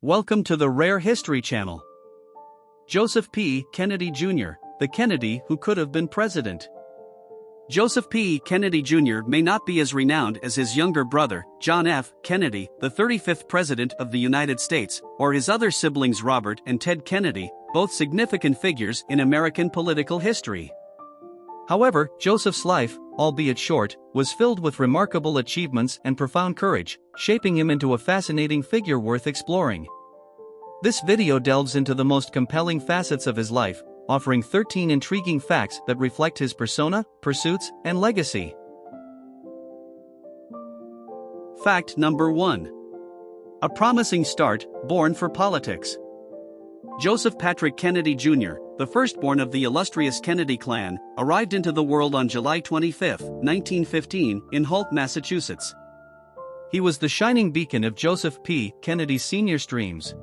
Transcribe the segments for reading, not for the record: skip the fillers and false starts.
Welcome to the Rare History Channel. Joseph P. Kennedy Jr., the Kennedy who could have been president. Joseph P. Kennedy Jr. may not be as renowned as his younger brother, John F. Kennedy, the 35th President of the United States, or his other siblings Robert and Ted Kennedy, both significant figures in American political history. However, Joseph's life, albeit short, was filled with remarkable achievements and profound courage, shaping him into a fascinating figure worth exploring. This video delves into the most compelling facets of his life, offering 13 intriguing facts that reflect his persona, pursuits, and legacy. Fact number 1. A promising start, born for politics. Joseph Patrick Kennedy Jr., the firstborn of the illustrious Kennedy clan, arrived into the world on July 25, 1915, in Holt, Massachusetts. He was the shining beacon of Joseph P. Kennedy Sr.'s dreams.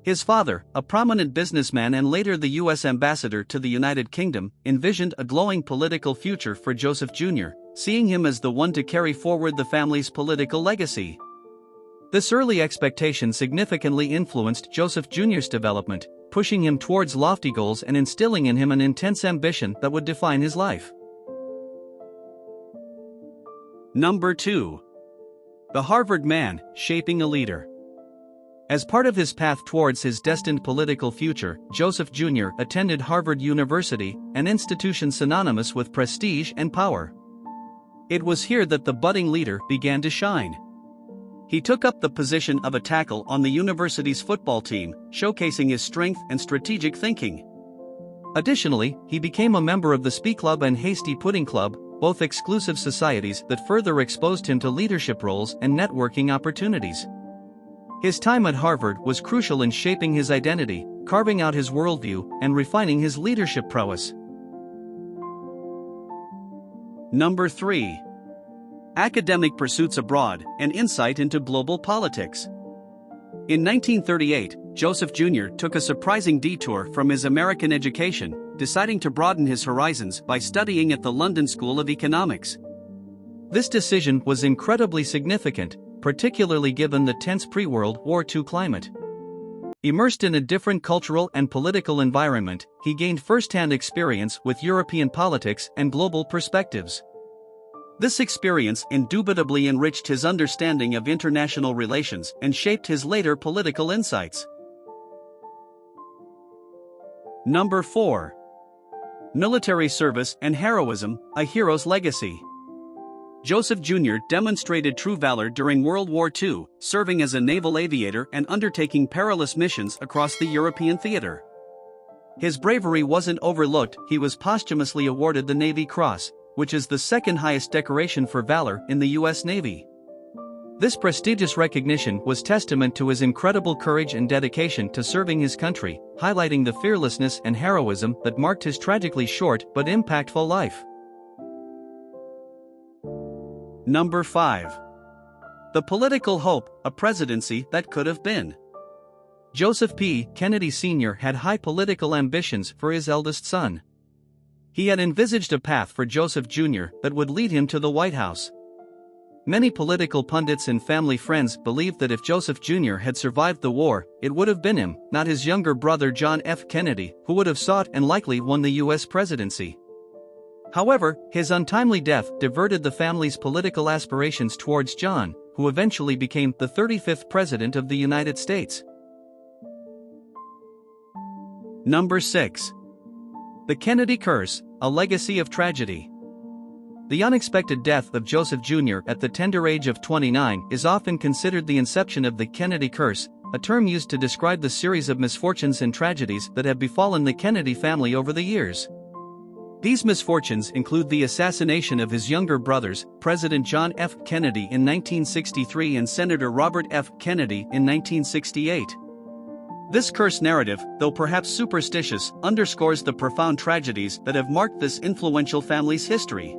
His father, a prominent businessman and later the U.S. ambassador to the United Kingdom, envisioned a glowing political future for Joseph Jr., seeing him as the one to carry forward the family's political legacy. This early expectation significantly influenced Joseph Jr.'s development, pushing him towards lofty goals and instilling in him an intense ambition that would define his life. Number 2. The Harvard Man, shaping a leader. As part of his path towards his destined political future, Joseph Jr. attended Harvard University, an institution synonymous with prestige and power. It was here that the budding leader began to shine. He took up the position of a tackle on the university's football team, showcasing his strength and strategic thinking. Additionally, he became a member of the Spee Club and Hasty Pudding Club, both exclusive societies that further exposed him to leadership roles and networking opportunities. His time at Harvard was crucial in shaping his identity, carving out his worldview, and refining his leadership prowess. Number 3. Academic pursuits abroad, and insight into global politics. In 1938, Joseph Jr. took a surprising detour from his American education, deciding to broaden his horizons by studying at the London School of Economics. This decision was incredibly significant, particularly given the tense pre-World War II climate. Immersed in a different cultural and political environment, he gained first-hand experience with European politics and global perspectives. This experience indubitably enriched his understanding of international relations and shaped his later political insights. Number 4. Military service and heroism, a hero's legacy. Joseph Jr. demonstrated true valor during World War II, serving as a naval aviator and undertaking perilous missions across the European theater. His bravery wasn't overlooked. He was posthumously awarded the Navy Cross, which is the second highest decoration for valor in the U.S. Navy. This prestigious recognition was testament to his incredible courage and dedication to serving his country, highlighting the fearlessness and heroism that marked his tragically short but impactful life. Number 5. The political hope, a presidency that could have been. Joseph P. Kennedy Sr. had high political ambitions for his eldest son. He had envisaged a path for Joseph Jr. that would lead him to the White House. Many political pundits and family friends believed that if Joseph Jr. had survived the war, it would have been him, not his younger brother John F. Kennedy, who would have sought and likely won the U.S. presidency. However, his untimely death diverted the family's political aspirations towards John, who eventually became the 35th President of the United States. Number 6. The Kennedy Curse, a legacy of tragedy. The unexpected death of Joseph Jr. at the tender age of 29 is often considered the inception of the Kennedy Curse, a term used to describe the series of misfortunes and tragedies that have befallen the Kennedy family over the years. These misfortunes include the assassination of his younger brothers, President John F. Kennedy in 1963 and Senator Robert F. Kennedy in 1968. This curse narrative, though perhaps superstitious, underscores the profound tragedies that have marked this influential family's history.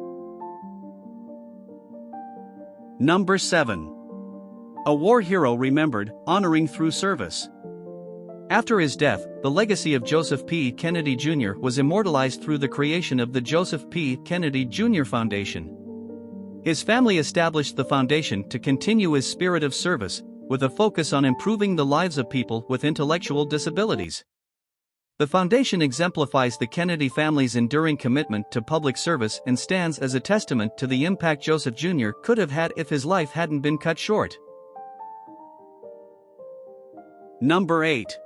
Number 7. A war hero remembered, honoring through service. After his death, the legacy of Joseph P. Kennedy Jr. was immortalized through the creation of the Joseph P. Kennedy Jr. Foundation. His family established the foundation to continue his spirit of service, with a focus on improving the lives of people with intellectual disabilities. The foundation exemplifies the Kennedy family's enduring commitment to public service and stands as a testament to the impact Joseph Jr. could have had if his life hadn't been cut short. Number 8.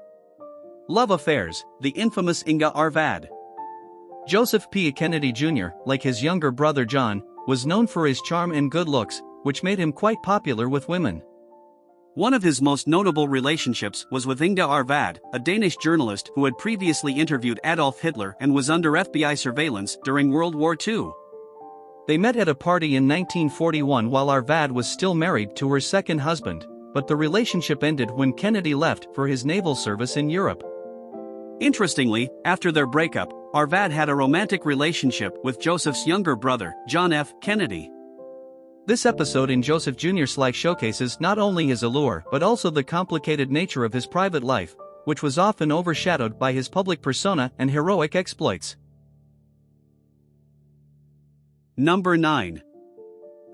Love affairs, the infamous Inga Arvad. Joseph P. Kennedy Jr., like his younger brother John, was known for his charm and good looks, which made him quite popular with women. One of his most notable relationships was with Inga Arvad, a Danish journalist who had previously interviewed Adolf Hitler and was under FBI surveillance during World War II. They met at a party in 1941 while Arvad was still married to her second husband, but the relationship ended when Kennedy left for his naval service in Europe. Interestingly, after their breakup, Arvad had a romantic relationship with Joseph's younger brother, John F. Kennedy. This episode in Joseph Jr.'s life showcases not only his allure but also the complicated nature of his private life, which was often overshadowed by his public persona and heroic exploits. Number 9.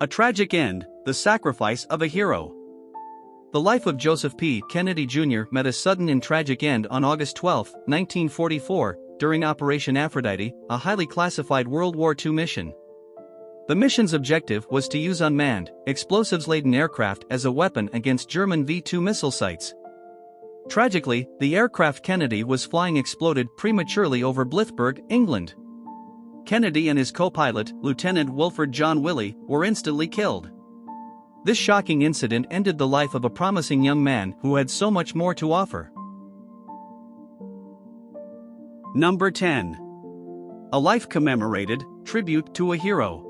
A tragic end, the sacrifice of a hero. The life of Joseph P. Kennedy Jr. met a sudden and tragic end on August 12, 1944, during Operation Aphrodite, a highly classified World War II mission. The mission's objective was to use unmanned, explosives-laden aircraft as a weapon against German V-2 missile sites. Tragically, the aircraft Kennedy was flying exploded prematurely over Blythburgh, England. Kennedy and his co-pilot, Lieutenant Wilford John Willey, were instantly killed. This shocking incident ended the life of a promising young man who had so much more to offer. Number 10. A Life Commemorated, tribute to a hero.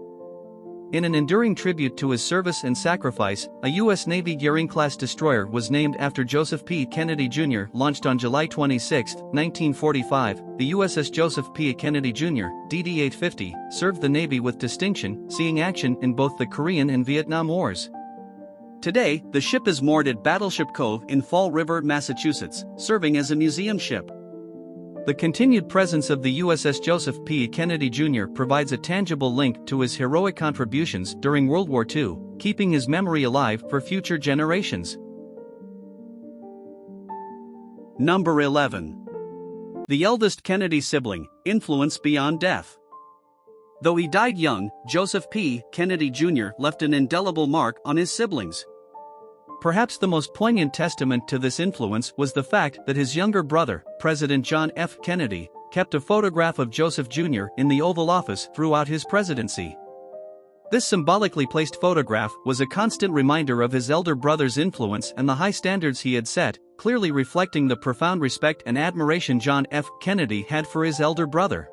In an enduring tribute to his service and sacrifice, a U.S. Navy Gearing-class destroyer was named after Joseph P. Kennedy Jr. Launched on July 26, 1945, the USS Joseph P. Kennedy Jr., DD-850, served the Navy with distinction, seeing action in both the Korean and Vietnam Wars. Today, the ship is moored at Battleship Cove in Fall River, Massachusetts, serving as a museum ship. The continued presence of the USS Joseph P. Kennedy Jr. provides a tangible link to his heroic contributions during World War II, keeping his memory alive for future generations. Number 11. The eldest Kennedy sibling, influence beyond death. Though he died young, Joseph P. Kennedy Jr. left an indelible mark on his siblings. Perhaps the most poignant testament to this influence was the fact that his younger brother, President John F. Kennedy, kept a photograph of Joseph Jr. in the Oval Office throughout his presidency. This symbolically placed photograph was a constant reminder of his elder brother's influence and the high standards he had set, clearly reflecting the profound respect and admiration John F. Kennedy had for his elder brother.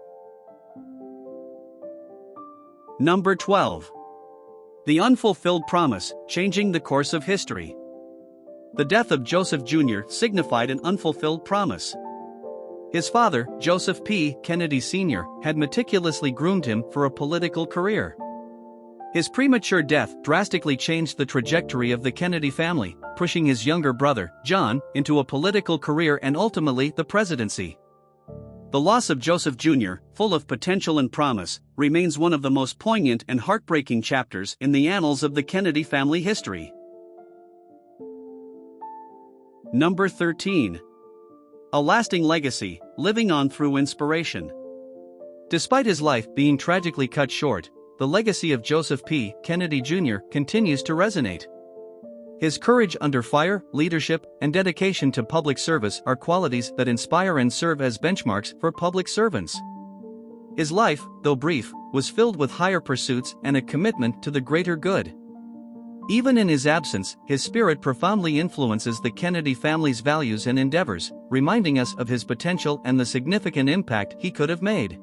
Number 12. The Unfulfilled Promise, changing the course of history. The death of Joseph Jr. signified an unfulfilled promise. His father, Joseph P. Kennedy Sr., had meticulously groomed him for a political career. His premature death drastically changed the trajectory of the Kennedy family, pushing his younger brother, John, into a political career and ultimately the presidency. The loss of Joseph Jr., full of potential and promise, remains one of the most poignant and heartbreaking chapters in the annals of the Kennedy family history. Number 13. A lasting legacy, living on through inspiration. Despite his life being tragically cut short, the legacy of Joseph P. Kennedy Jr. continues to resonate. His courage under fire, leadership, and dedication to public service are qualities that inspire and serve as benchmarks for public servants. His life, though brief, was filled with higher pursuits and a commitment to the greater good. Even in his absence, his spirit profoundly influences the Kennedy family's values and endeavors, reminding us of his potential and the significant impact he could have made.